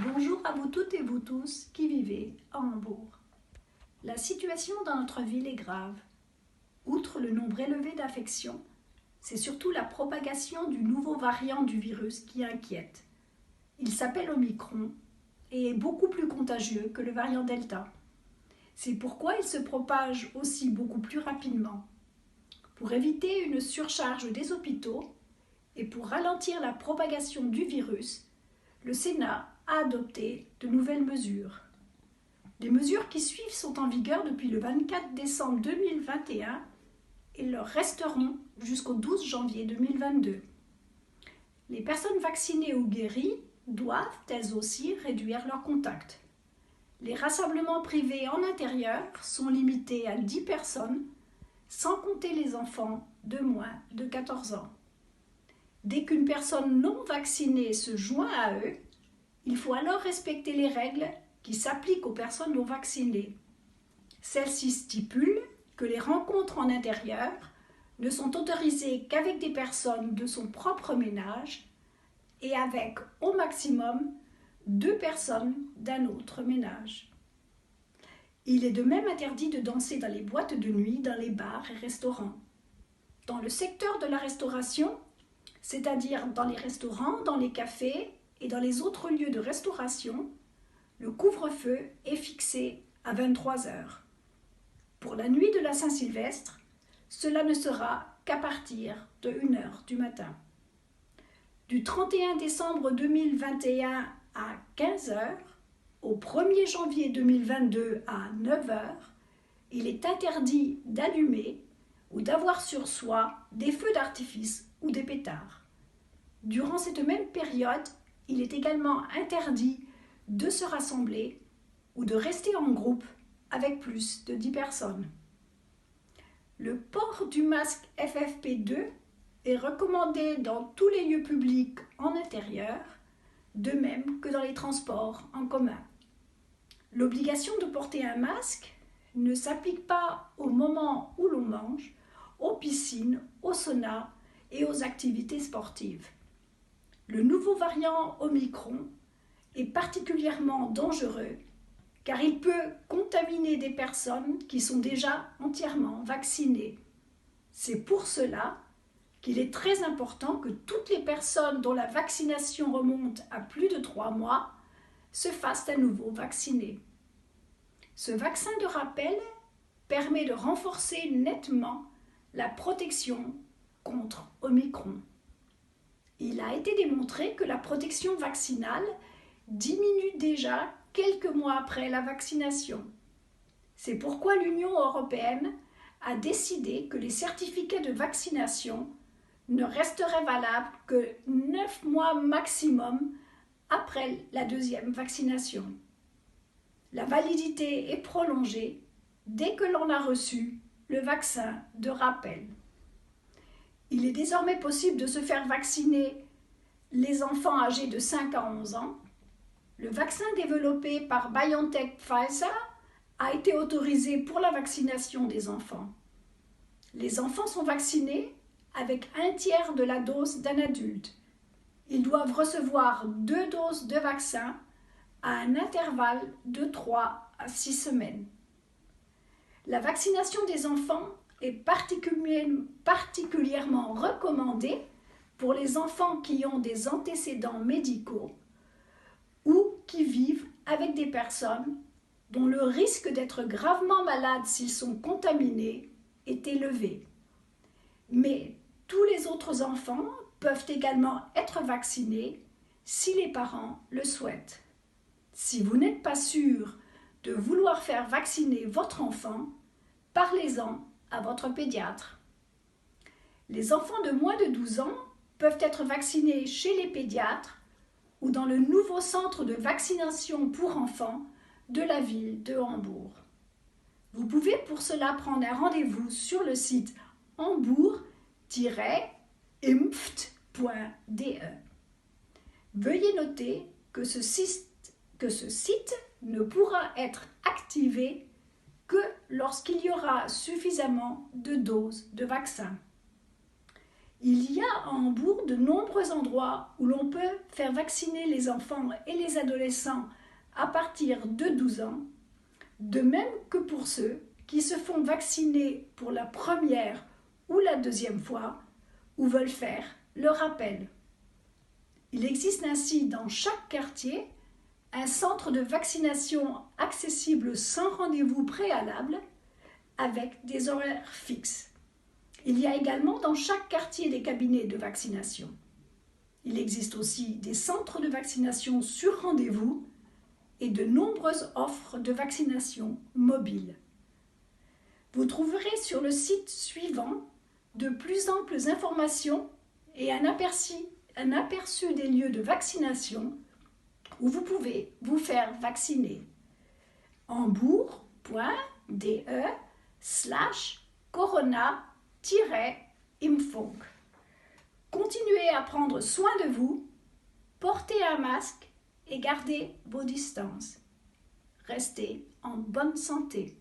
Bonjour à vous toutes et vous tous qui vivez à Hambourg. La situation dans notre ville est grave. Outre le nombre élevé d'infections, c'est surtout la propagation du nouveau variant du virus qui inquiète. Il s'appelle Omicron et est beaucoup plus contagieux que le variant Delta. C'est pourquoi il se propage aussi beaucoup plus rapidement. Pour éviter une surcharge des hôpitaux et pour ralentir la propagation du virus, le Sénat a adopté de nouvelles mesures. Les mesures qui suivent sont en vigueur depuis le 24 décembre 2021 et leur resteront jusqu'au 12 janvier 2022. Les personnes vaccinées ou guéries doivent, elles aussi, réduire leurs contacts. Les rassemblements privés en intérieur sont limités à 10 personnes, sans compter les enfants de moins de 14 ans. Dès qu'une personne non vaccinée se joint à eux, il faut alors respecter les règles qui s'appliquent aux personnes non vaccinées. Celles-ci stipulent que les rencontres en intérieur ne sont autorisées qu'avec des personnes de son propre ménage et avec au maximum 2 personnes d'un autre ménage. Il est de même interdit de danser dans les boîtes de nuit, dans les bars et restaurants. Dans le secteur de la restauration, c'est-à-dire dans les restaurants, dans les cafés et dans les autres lieux de restauration, le couvre-feu est fixé à 23 heures. Pour la nuit de la Saint-Sylvestre, cela ne sera qu'à partir de 1 heure du matin. Du 31 décembre 2021 à 15 heures, au 1er janvier 2022 à 9 heures, il est interdit d'allumer ou d'avoir sur soi des feux d'artifice ou des pétards. Durant cette même période, il est également interdit de se rassembler ou de rester en groupe avec plus de 10 personnes. Le port du masque FFP2 est recommandé dans tous les lieux publics en intérieur, de même que dans les transports en commun. L'obligation de porter un masque ne s'applique pas au moment où l'on mange, aux piscines, aux saunas et aux activités sportives. Le nouveau variant Omicron est particulièrement dangereux car il peut contaminer des personnes qui sont déjà entièrement vaccinées. C'est pour cela qu'il est très important que toutes les personnes dont la vaccination remonte à plus de 3 mois se fassent à nouveau vacciner. Ce vaccin de rappel permet de renforcer nettement la protection contre Omicron. Il a été démontré que la protection vaccinale diminue déjà quelques mois après la vaccination. C'est pourquoi l'Union européenne a décidé que les certificats de vaccination ne resteraient valables que 9 mois maximum après la deuxième vaccination. La validité est prolongée dès que l'on a reçu le vaccin de rappel. Il est désormais possible de se faire vacciner les enfants âgés de 5 à 11 ans. Le vaccin développé par BioNTech Pfizer a été autorisé pour la vaccination des enfants. Les enfants sont vaccinés avec 1/3 de la dose d'un adulte. Ils doivent recevoir 2 doses de vaccin à un intervalle de 3 à 6 semaines. La vaccination des enfants est particulièrement recommandée pour les enfants qui ont des antécédents médicaux ou qui vivent avec des personnes dont le risque d'être gravement malades s'ils sont contaminés est élevé. Mais tous les autres enfants peuvent également être vaccinés si les parents le souhaitent. Si vous n'êtes pas sûr de vouloir faire vacciner votre enfant, parlez-en à votre pédiatre. Les enfants de moins de 12 ans peuvent être vaccinés chez les pédiatres ou dans le nouveau centre de vaccination pour enfants de la ville de Hambourg. Vous pouvez pour cela prendre un rendez-vous sur le site hambourg-impft.de. Veuillez noter que ce site ne pourra être activé que lorsqu'il y aura suffisamment de doses de vaccin. Il y a à Hambourg de nombreux endroits où l'on peut faire vacciner les enfants et les adolescents à partir de 12 ans, de même que pour ceux qui se font vacciner pour la première ou la deuxième fois ou veulent faire le rappel. Il existe ainsi dans chaque quartier un centre de vaccination accessible sans rendez-vous préalable avec des horaires fixes. Il y a également dans chaque quartier des cabinets de vaccination. Il existe aussi des centres de vaccination sur rendez-vous et de nombreuses offres de vaccination mobiles. Vous trouverez sur le site suivant de plus amples informations et un aperçu des lieux de vaccination où vous pouvez vous faire vacciner. hambourg.de/corona-impfung. Continuez à prendre soin de vous, portez un masque et gardez vos distances. Restez en bonne santé.